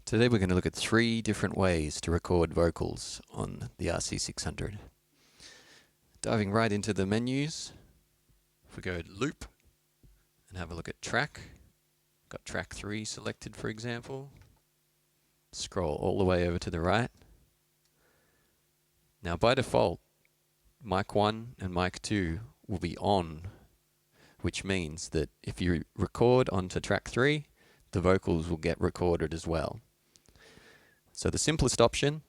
Today we're going to look at 3 different ways to record vocals on the RC600. Diving right into the menus, if we go to Loop and have a look at Track, got Track 3 selected for example, scroll all the way over to the right. Now by default, mic 1 and mic 2 will be on, which means that if you record onto Track 3, the vocals will get recorded as well. So the simplest option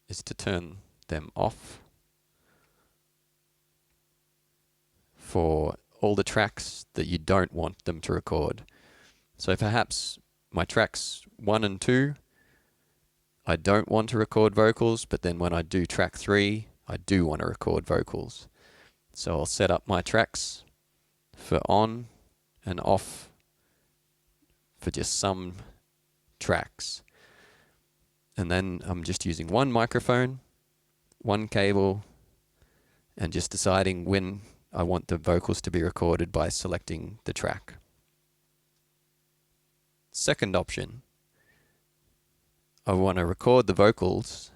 is to turn them off for all the tracks that you don't want them to record. So perhaps my tracks 1 and 2, I don't want to record vocals, but then when I do track 3, I do want to record vocals. So I'll set up my tracks for on and off for just some tracks. And then I'm just using one microphone, one cable, and just deciding when I want the vocals to be recorded by selecting the track. Second option, I want to record the vocals,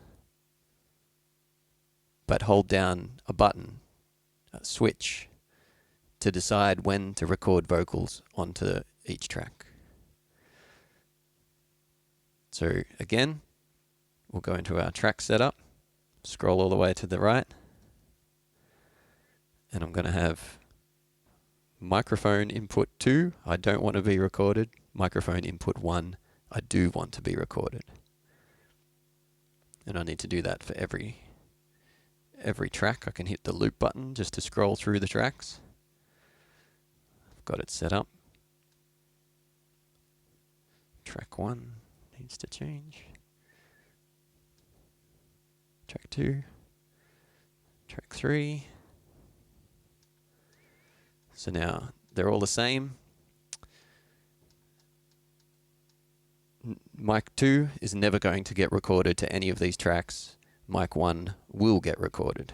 but hold down a button, a switch, to decide when to record vocals onto each track. So again, we'll go into our track setup, scroll all the way to the right, and I'm going to have microphone input 2, I don't want to be recorded. Microphone input 1, I do want to be recorded. And I need to do that for every track. I can hit the loop button just to scroll through the tracks. I've got it set up. Track 1 needs to change. Track 2, track 3. So now they're all the same. Mic 2 is never going to get recorded to any of these tracks. Mic 1 will get recorded.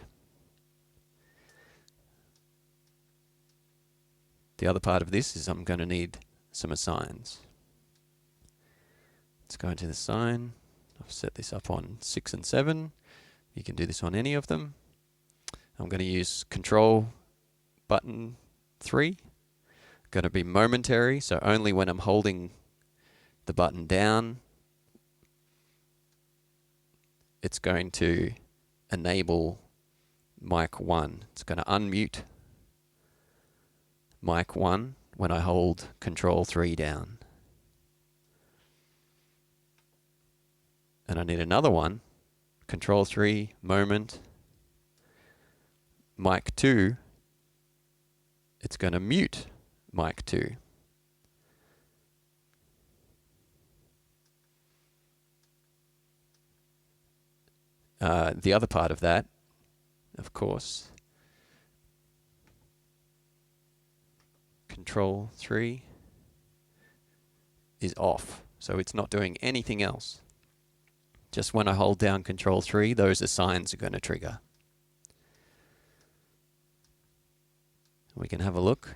The other part of this is I'm going to need some assigns. Let's go into the assign. I've set this up on 6 and 7. You can do this on any of them. I'm going to use control button 3. Going to be momentary, so only when I'm holding the button down, it's going to enable mic 1. It's going to unmute mic 1 when I hold control 3 down. And I need another one. Control 3, moment, mic 2, it's going to mute mic 2. The other part of that, of course, control 3 is off, so it's not doing anything else. Just when I hold down control 3, those assigns are going to trigger. We can have a look.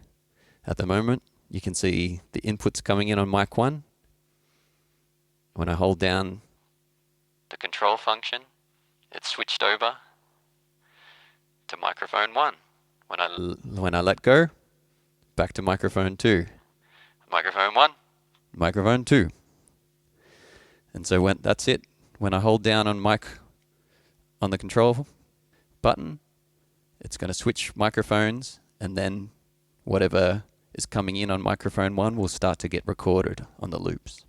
At the moment, you can see the inputs coming in on mic 1. When I hold down the control function, it's switched over to microphone 1. When I let go, back to microphone 2. Microphone 1, microphone 2. And so that's it. When I hold down on the control button, it's going to switch microphones, and then whatever is coming in on microphone 1 will start to get recorded on the loops.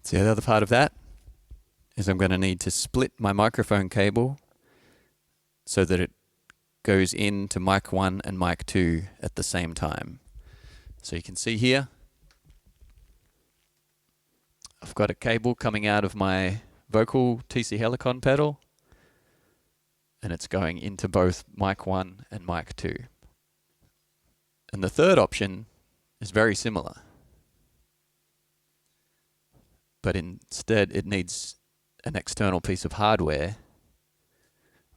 So the other part of that is I'm going to need to split my microphone cable so that it goes into mic 1 and mic 2 at the same time. So you can see here, I've got a cable coming out of my vocal TC Helicon pedal, and it's going into both mic 1 and mic 2. And the third option is very similar, but instead it needs an external piece of hardware,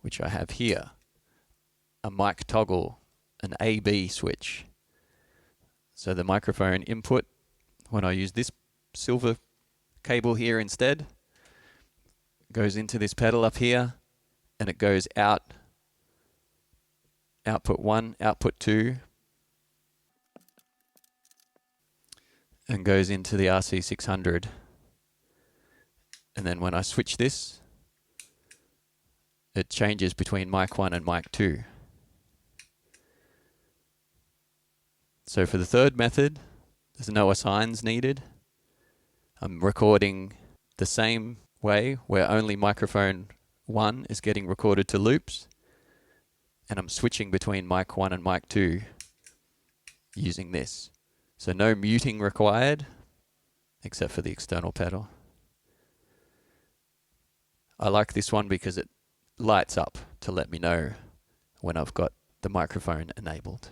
which I have here, a mic toggle, an A/B switch. So the microphone input, when I use this silver cable here instead. Goes into this pedal up here, and it goes out, output 1, output 2, and goes into the RC600. And then when I switch this, it changes between mic 1 and mic 2. So for the third method, there's no assigns needed. I'm recording the same way, where only microphone 1 is getting recorded to loops, and I'm switching between mic 1 and mic 2 using this. So no muting required, except for the external pedal. I like this one because it lights up to let me know when I've got the microphone enabled.